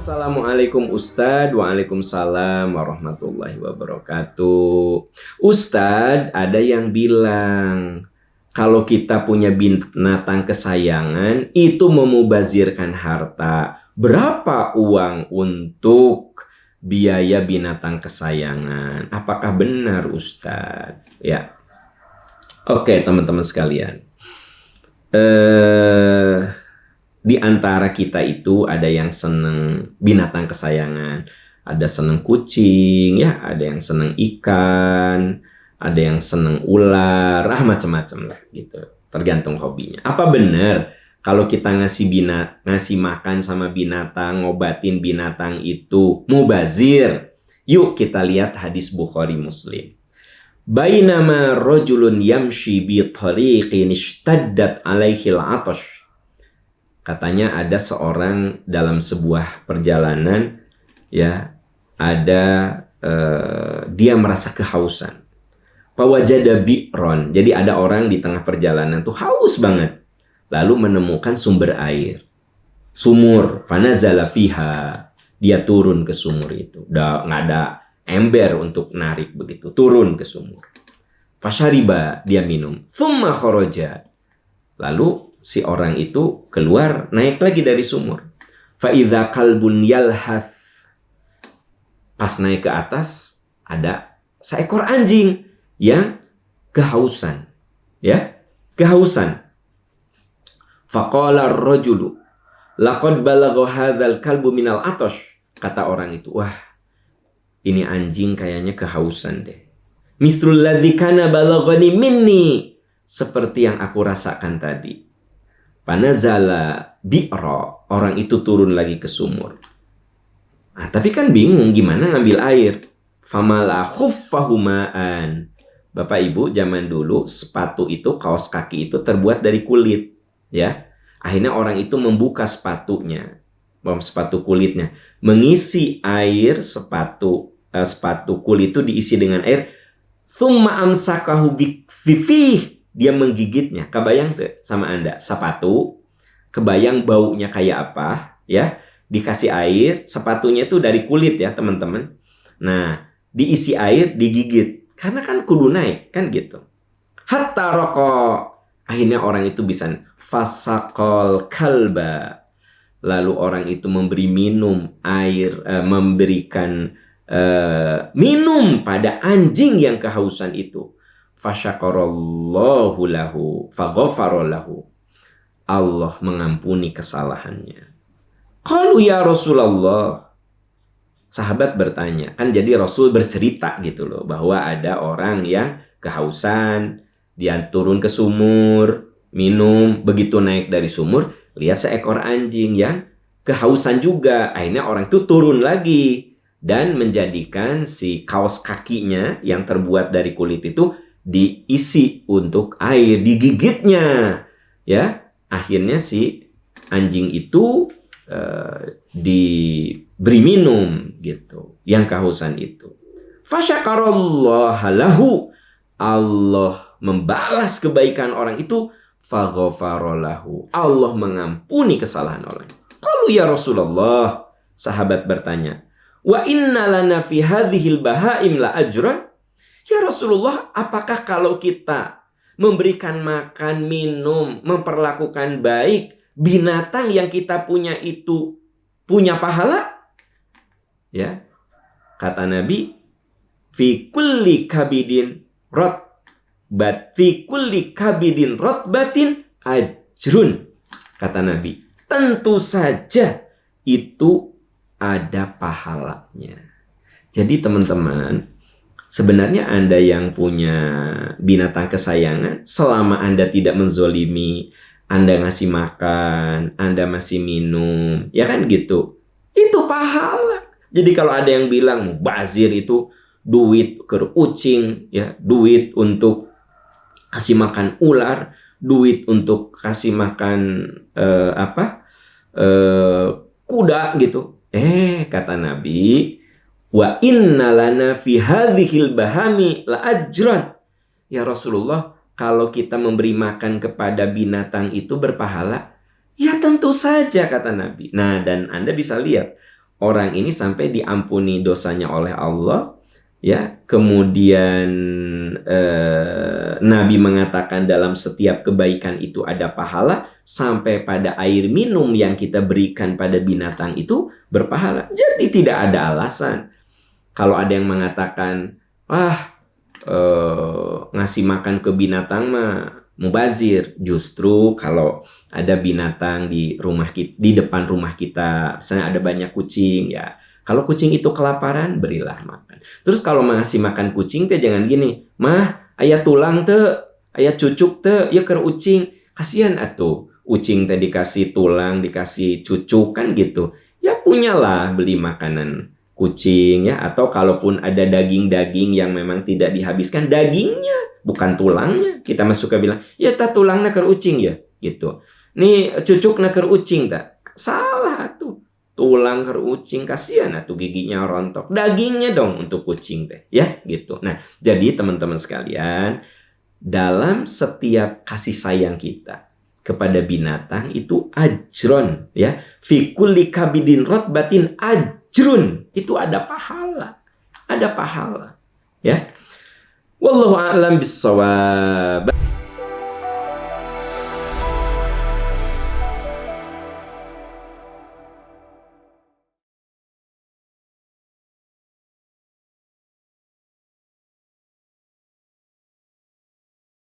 Assalamualaikum Ustadz. Waalaikumsalam warahmatullahi wabarakatuh. Ustadz, ada yang bilang kalau kita punya binatang kesayangan itu memubazirkan harta. Berapa uang untuk biaya binatang kesayangan? Apakah benar Ustadz? Ya. Oke, teman-teman sekalian. Di antara kita itu ada yang seneng binatang kesayangan, ada seneng kucing, ya, ada yang seneng ikan, ada yang seneng ular, macam-macam lah gitu. Tergantung hobinya. Apa benar kalau kita ngasih makan sama binatang, ngobatin binatang itu mubazir? Yuk kita lihat hadis Bukhari Muslim. Bainama rajulun yamshi bi tariqin ishtaddat alaihi al-'atash. Katanya ada seorang dalam sebuah perjalanan, ya, ada dia merasa kehausan. Fawajada bi'ron. Jadi ada orang di tengah perjalanan tuh haus banget. Lalu menemukan sumber air. Sumur. Fanazala fiha. Dia turun ke sumur itu. Nggak ada ember untuk narik begitu. Turun ke sumur. Fashariba. Dia minum. Thumma kharaja. Lalu si orang itu keluar, naik lagi dari sumur. Fa'idha kalbun yalhath. Pas naik ke atas, ada seekor anjing yang kehausan. Ya, kehausan. Faqala ar-rajulu, laqad balagha hadzal kalbu minal atash. Kata orang itu, wah, ini anjing kayaknya kehausan deh. Mislul ladzi kana balaghani minni. Seperti yang aku rasakan tadi. Panazala bi'ra. Orang itu turun lagi ke sumur. Nah, tapi kan bingung gimana ngambil air. Famala khuffahuma'an. Bapak Ibu, zaman dulu sepatu itu, kaos kaki itu terbuat dari kulit, ya. Akhirnya orang itu membuka sepatunya, sepatu kulitnya, mengisi air sepatu kulit itu diisi dengan air. Thumma amsakahu bifih. Dia menggigitnya. Kebayang tuh sama Anda, sepatu, kebayang baunya kayak apa, ya? Dikasih air, sepatunya itu dari kulit ya, teman-teman. Nah, diisi air, digigit. Karena kan kudu naik, kan gitu. Hatta rokok. Akhirnya orang itu bisa fasakol kalba. Lalu orang itu memberi minum air, memberikan minum pada anjing yang kehausan itu. Fasyakarallahu lahu faghafaralahu. Allah mengampuni kesalahannya. Qalu ya Rasulullah. Sahabat bertanya, kan jadi Rasul bercerita gitu loh, bahwa ada orang yang kehausan, dia turun ke sumur, minum, begitu naik dari sumur, lihat seekor anjing yang kehausan juga. Akhirnya orang itu turun lagi dan menjadikan si kaos kakinya yang terbuat dari kulit itu diisi untuk air, digigitnya, ya. Akhirnya si anjing itu diberi minum gitu, yang kehausan itu. Fasyakarallahu lahu. Allah membalas kebaikan orang itu. Faghafaralahu. Allah mengampuni kesalahan orang. Qalu ya Rasulullah. Sahabat bertanya, wa inna lana fi hadhil bahaim la ajran. Ya Rasulullah, apakah kalau kita memberikan makan, minum, memperlakukan baik binatang yang kita punya itu punya pahala? Ya. Kata Nabi, fi kulli kabidin rotbatin ajrun. Kata Nabi, tentu saja itu ada pahalanya. Jadi teman-teman, sebenarnya Anda yang punya binatang kesayangan, selama Anda tidak menzolimi, Anda ngasih makan, Anda masih minum, ya kan gitu, itu pahala. Jadi kalau ada yang bilang mubazir itu duit ke kucing, ya, duit untuk kasih makan ular, duit untuk kasih makan kuda gitu. Kata Nabi, wa inna lana fi hadhil bahami la ajran. Ya Rasulullah, kalau kita memberi makan kepada binatang itu berpahala? Ya tentu saja, kata Nabi. Nah, dan Anda bisa lihat, orang ini sampai diampuni dosanya oleh Allah, ya. Kemudian Nabi mengatakan dalam setiap kebaikan itu ada pahala, sampai pada air minum yang kita berikan pada binatang itu berpahala. Jadi tidak ada alasan kalau ada yang mengatakan, ngasih makan ke binatang mah mubazir. Justru kalau ada binatang di rumah kita, di depan rumah kita, misalnya ada banyak kucing, ya. Kalau kucing itu kelaparan, berilah makan. Terus kalau ngasih makan kucing teh jangan gini, mah aya tulang teh, aya cucuk teh, ya keur ucing. Kasihan atuh. Ucing teh dikasih tulang, dikasih cucuk kan gitu. Ya punyalah beli makanan kucing ya, atau kalaupun ada daging-daging yang memang tidak dihabiskan dagingnya, bukan tulangnya. Kita mah suka bilang, ya ta tulangna keur ucing ya, gitu. Nih cucukna keur ucing tak? Salah tuh. Tulang keur ucing, kasihan atuh giginya rontok. Dagingnya dong untuk kucing teh, ya gitu. Nah, jadi teman-teman sekalian, dalam setiap kasih sayang kita kepada binatang itu ajron, ya. Fi kulli kabidin rotbatin ajrun, itu ada pahala. Ada pahala, ya. Wallahu a'lam bissawab.